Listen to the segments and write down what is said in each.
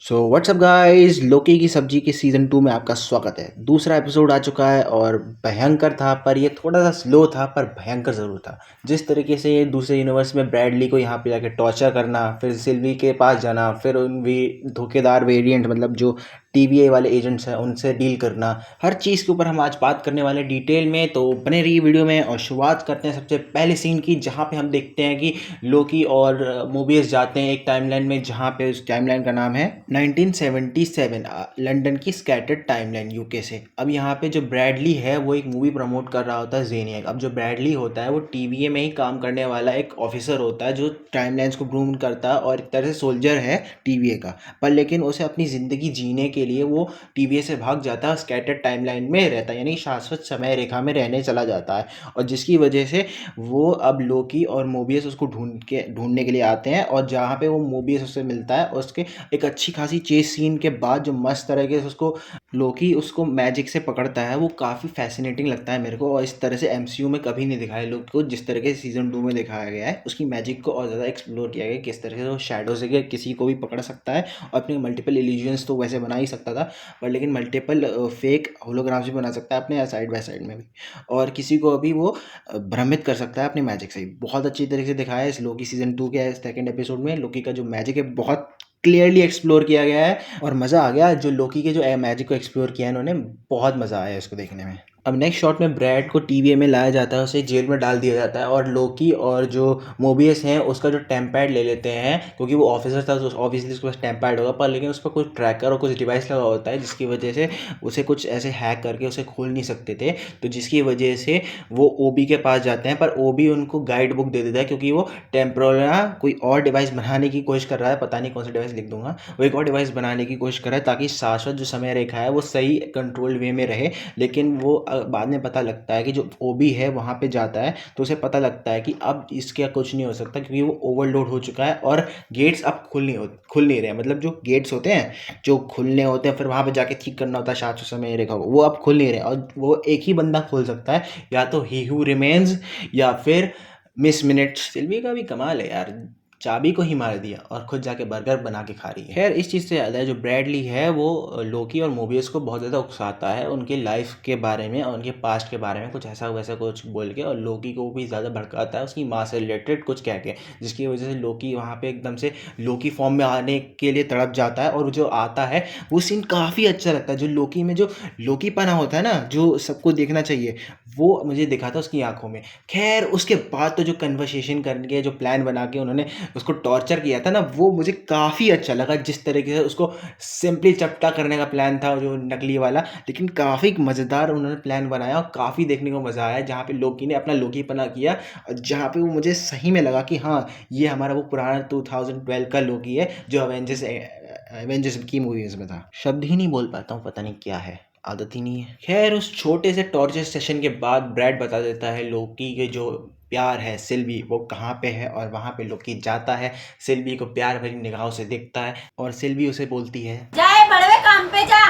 So what's up guys, लोकी की सब्जी के सीज़न 2 में आपका स्वागत है। दूसरा एपिसोड आ चुका है और भयंकर था, पर ये थोड़ा सा स्लो था पर भयंकर ज़रूर था। जिस तरीके से ये दूसरे यूनिवर्स में ब्रैडली को यहाँ पे जाके टॉर्चर करना, फिर सिल्वी के पास जाना, फिर उन भी धोखेदार वेरिएंट मतलब जो टीवीए वाले एजेंट्स हैं उनसे डील करना, हर चीज़ के ऊपर हम आज बात करने वाले डिटेल में। तो बने रहिए वीडियो में और शुरुआत करते हैं सबसे पहले सीन की, जहाँ पे हम देखते हैं कि लोकी और मोबियस जाते हैं एक टाइमलाइन में, जहाँ पे उस टाइमलाइन का नाम है 1977, लंदन की स्कैटर्ड टाइमलाइन यूके से। अब यहाँ पे जो ब्रैडली है वो एक मूवी प्रमोट कर रहा होता है, ज़ेनियक। अब जो ब्रैडली होता है वो टीवीए में ही काम करने वाला एक ऑफिसर होता है जो टाइमलाइंस को ग्रूम करता है और एक तरह से सोल्जर है टीवीए का। पर लेकिन उसे अपनी ज़िंदगी जीने के लिए वो टीवीए से भाग जाता है, स्कैटर्ड टाइमलाइन में रहता है, यानी शाश्वत समय रेखा में रहने चला जाता है। और जिसकी वजह से वो अब लोकी और मोबियस उसको ढूंढने के लिए आते हैं, और जहाँ पे वो मोबियस उससे मिलता है उसके एक अच्छी खासी चेस सीन के बाद जो मस्त तरीके से उसको लोकी उसको मैजिक से पकड़ता है, वो काफ़ी फैसिनेटिंग लगता है मेरे को। और इस तरह से एमसीयू में कभी नहीं दिखाया लोकी को जिस तरीके से सीजन 2 में दिखाया गया है। उसकी मैजिक को और ज़्यादा एक्सप्लोर किया गया, किस तरह से वो शैडो से किसी को भी पकड़ सकता है और अपने मल्टीपल इल्यूजन्स तो वैसे बना ही सकता था, पर लेकिन मल्टीपल फेक होलोग्राम्स भी बना सकता है अपने साइड बाय साइड में भी, और किसी को अभी वो भ्रमित कर सकता है अपनी मैजिक से ही। बहुत अच्छी तरीके से दिखाया है इस लोकी सीजन 2 के सेकंड एपिसोड में। लोकी का जो मैजिक है बहुत क्लियरली एक्सप्लोर किया गया है और मज़ा आ गया। जो लोकी के जो मैजिक को एक्सप्लोर किया है इन्होंने, बहुत मज़ा आया इसको देखने में। अब नेक्स्ट शॉट में ब्रैड को टीवीए में लाया जाता है, उसे जेल में डाल दिया जाता है, और लोकी और जो मोबियस हैं उसका जो टेम्पैड ले लेते हैं, क्योंकि वो ऑफिसर था तो ऑब्वियसली उसके पास टेम्पैड होगा, पर लेकिन उस पर कुछ ट्रैकर और कुछ डिवाइस लगा होता है जिसकी वजह से उसे कुछ ऐसे हैक करके उसे खोल नहीं सकते थे। तो जिसकी वजह से वो ओबी के पास जाते हैं, पर ओबी उनको गाइड बुक दे देता है, क्योंकि वो टेम्पोरल कोई और डिवाइस बनाने की कोशिश कर रहा है, पता नहीं कौन सा डिवाइस लिख दूंगा। वो एक और डिवाइस बनाने की कोशिश कर रहा है ताकि शाश्वत जो समय रेखा है वो सही कंट्रोल्ड वे में रहे। लेकिन वो बाद में पता लगता है कि जो ओबी है वहाँ पे जाता है तो उसे पता लगता है कि अब इसके कुछ नहीं हो सकता, क्योंकि वो ओवरलोड हो चुका है और गेट्स अब खुल नहीं रहे। मतलब जो गेट्स होते हैं जो खुलने होते हैं, फिर वहाँ पे जाके ठीक करना होता है शाश्वत समय रेखा को, वो अब खुल नहीं रहे। और वो एक ही बंदा खोल सकता है, या तो ही हू रिमेन्स या फिर मिस मिनट्स। सिल्वी का भी कमाल है यार, चाबी को ही मार दिया और खुद जाके बर्गर बना के खा रही है। खैर, इस चीज़ से याद है, जो ब्रैडली है वो लोकी और मोबियस को बहुत ज़्यादा उकसाता है उनके लाइफ के बारे में और उनके पास्ट के बारे में, कुछ ऐसा वैसा कुछ बोल के, और लोकी को भी ज़्यादा भड़काता है उसकी माँ से रिलेटेड कुछ कह के, जिसकी वजह से लोकी वहाँ पे एकदम से लोकी फॉर्म में आने के लिए तड़प जाता है। और जो आता है वो सीन काफ़ी अच्छा लगता है। जो लोकी में जो लोकी पना होता है ना, जो सबको देखना चाहिए, वो मुझे दिखा था उसकी आंखों में। खैर, उसके बाद तो जो कन्वर्सेशन करके जो प्लान बना के उन्होंने उसको टॉर्चर किया था ना, वो मुझे काफ़ी अच्छा लगा। जिस तरीके से उसको सिंपली चपटा करने का प्लान था जो नकली वाला, लेकिन काफ़ी मज़ेदार उन्होंने प्लान बनाया और काफ़ी देखने को मज़ा आया, जहाँ पे लोकी ने अपना लोकीपना किया, और जहाँ पे वो मुझे सही में लगा कि हाँ, ये हमारा वो पुराना 2012 का लोकी है जो अवेंजर्स एवेंजर्स की मूवीज में था। शब्द ही नहीं बोल पाता हूँ, पता नहीं क्या है, आदत ही नहीं है। खैर, उस छोटे से टॉर्चर सेशन के बाद ब्रैड बता देता है लोकी के जो प्यार है सिल्वी वो कहाँ पे है, और वहाँ पे लोकी जाता है, सिल्वी को प्यार भरी निगाहों से देखता है, और सिल्वी उसे बोलती है, जाए बड़वे काम पे जा।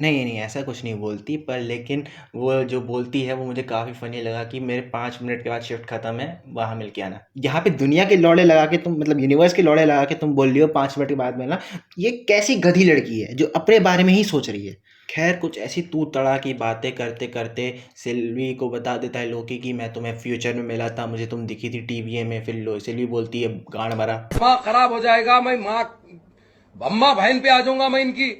नहीं नहीं, ऐसा कुछ नहीं बोलती, पर लेकिन वो जो बोलती है वो मुझे काफ़ी फ़नी लगा कि मेरे 5 मिनट के बाद शिफ्ट ख़त्म है, वहाँ मिल के आना। यहाँ पे दुनिया के लौड़े लगा के तुम, मतलब यूनिवर्स के लौड़े लगा के तुम बोल रही हो 5 मिनट के बाद मिलना। ये कैसी गधी लड़की है जो अपने बारे में ही सोच रही है। खैर, कुछ ऐसी तू तड़ा की बातें करते करते सिल्वी को बता देता है लोकी कि मैं तुम्हें फ्यूचर में मिला था, मुझे तुम दिखी थी टीवीए में। फिर सिल्वी बोलती है, गांड मरा, दिमाग खराब हो जाएगा, मैं माँ अम्मा बहन पे आ जाऊंगा, मैं इनकी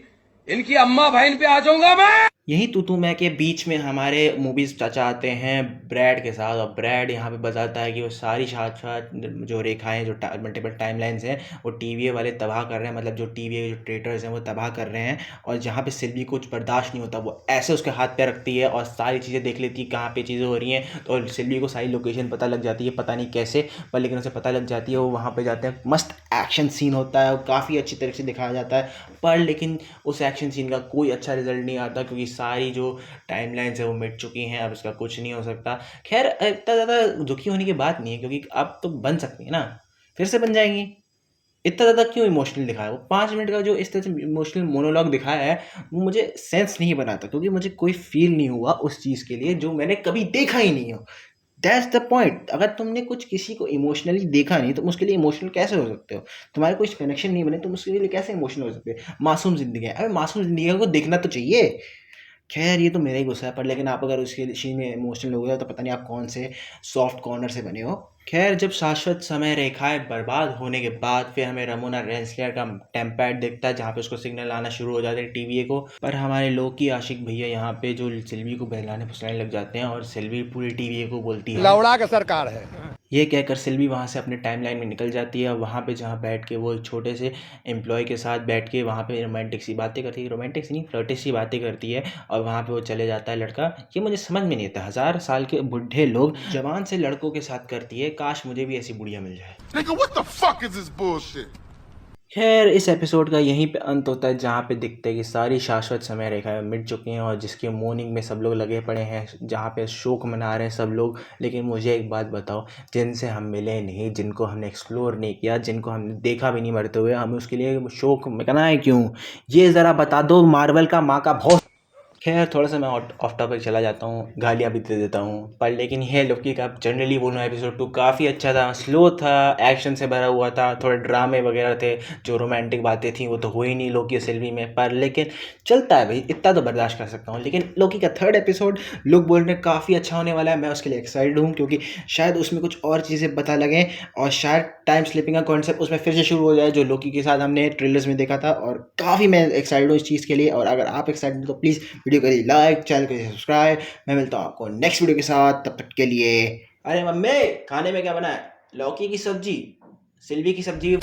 इनकी अम्मा बहन पे आ जाऊंगा मैं। यही तू मैं के बीच में हमारे मूवीज चाचा आते हैं ब्रैड के साथ, और ब्रैड यहाँ पे बताता है कि वो सारी साथ जो रेखाएं, जो मल्टीपल टाइमलाइंस हैं, वो टीवीए वाले तबाह कर रहे हैं, मतलब जो टीवीए जो ट्रेटर्स हैं वो तबाह कर रहे हैं। और जहाँ पे सिल्वी को कुछ बर्दाश्त नहीं होता, वो ऐसे उसके हाथ पे रखती है और सारी चीज़ें देख लेती है कहाँ पे चीज़ें हो रही हैं। तो सिल्वी को सारी लोकेशन पता लग जाती है, पता नहीं कैसे, पर लेकिन उसे पता लग जाती है। वो वहाँ पे जाते हैं, मस्त एक्शन सीन होता है, काफ़ी अच्छी तरीके से दिखाया जाता है, पर लेकिन उस एक्शन सीन का कोई अच्छा रिजल्ट नहीं आता, क्योंकि सारी जो टाइमलाइंस है वो मिट चुकी हैं, अब इसका कुछ नहीं हो सकता। खैर, इतना ज़्यादा दुखी होने की बात नहीं है, क्योंकि अब तो बन सकती है ना, फिर से बन जाएंगी। इतना ज़्यादा क्यों इमोशनल दिखाया? वो 5 मिनट का जो इस तरह से इमोशनल मोनोलॉग दिखाया है वो मुझे सेंस नहीं बनाता, क्योंकि मुझे कोई फील नहीं हुआ उस चीज़ के लिए जो मैंने कभी देखा ही नहीं हो। That's the point. अगर तुमने कुछ किसी को इमोशनली देखा नहीं, तुम उसके लिए इमोशनल कैसे हो सकते हो? तुम्हारे कुछ कनेक्शन नहीं बने, तुम उसके लिए कैसे इमोशनल हो सकते हो? मासूम ज़िंदगी है, अरे मासूम ज़िंदगी को देखना तो चाहिए। खैर ये तो मेरा ही गुस्सा है, पर लेकिन आप अगर उसके इसी में इमोशनल हो गए हो तो पता नहीं आप कौन से सॉफ्ट कॉर्नर से बने हो। खैर जब शाश्वत समय रेखाएं बर्बाद होने के बाद फिर हमें रमोना रेंसलर का टेम्पैड दिखता है, जहाँ पे उसको सिग्नल आना शुरू हो जाते हैं टीवीए को। पर हमारे लोकी आशिक भैया यहाँ पे जो सिल्वी को बहलाने फुसलाने लग जाते हैं और सिल्वी पूरी टीवीए को बोलती है लौड़ा का सरकार है। ये कहकर सिल्वी वहाँ से अपने टाइमलाइन में निकल जाती है। वहाँ पे जहाँ बैठ के वो छोटे से एम्प्लॉय के साथ बैठ के वहाँ पे रोमांटिक सी बातें करती है, रोमांटिक सी नहीं फ्लर्टिश सी बातें करती है, और वहाँ पे वो चले जाता है लड़का। ये मुझे समझ में नहीं आता, 1000 साल के बुढ़े लोग जवान से लड़कों के साथ करती है, काश मुझे भी ऐसी बुढ़िया मिल जाए। Nigga, what the fuck is this bullshit? खैर इस एपिसोड का यहीं पे अंत होता है, जहाँ पे दिखते हैं कि सारी शाश्वत समय रेखाएं मिट चुकी हैं और जिसके मॉर्निंग में सब लोग लगे पड़े हैं, जहाँ पे शोक मना रहे हैं सब लोग। लेकिन मुझे एक बात बताओ, जिनसे हम मिले नहीं, जिनको हमने एक्सप्लोर नहीं किया, जिनको हमने देखा भी नहीं मरते हुए, हमें उसके लिए शोक मनाना है क्यों? ये ज़रा बता दो मार्वल का माँ का भौस। खैर थोड़ा सा मैं ऑफ टॉपिक चला जाता हूँ, गालियाँ भी दे देता हूँ, पर लेकिन यह लोकी का जनरली बोलूँ एपिसोड 2 काफ़ी अच्छा था, स्लो था, एक्शन से भरा हुआ था, थोड़े ड्रामे वगैरह थे, जो रोमांटिक बातें थी वो तो हुई नहीं लोकी और सिल्वी में, पर लेकिन चलता है भाई, इतना तो बर्दाश्त कर सकता हूँ। लेकिन लोकी का 3rd एपिसोड लोग बोल रहे हैं काफ़ी अच्छा होने वाला है, मैं उसके लिए एक्साइटेड हूँ, क्योंकि शायद उसमें कुछ और चीज़ें पता लगें और शायद टाइम स्लिपिंग का कॉन्सेप्ट उसमें फिर से शुरू हो जाए, जो लोकी के साथ हमने ट्रेलर्स में देखा था, और काफ़ी मैं एक्साइटेड हूँ इस चीज़ के लिए। और अगर आप एक्साइटेड तो प्लीज़ वीडियो करिए लाइक, चैनल को सब्सक्राइब। मैं मिलता हूँ आपको नेक्स्ट वीडियो के साथ, तब तक के लिए। अरे मम्मी खाने में क्या बना है? लौकी की सब्जी, सिल्वी की सब्जी।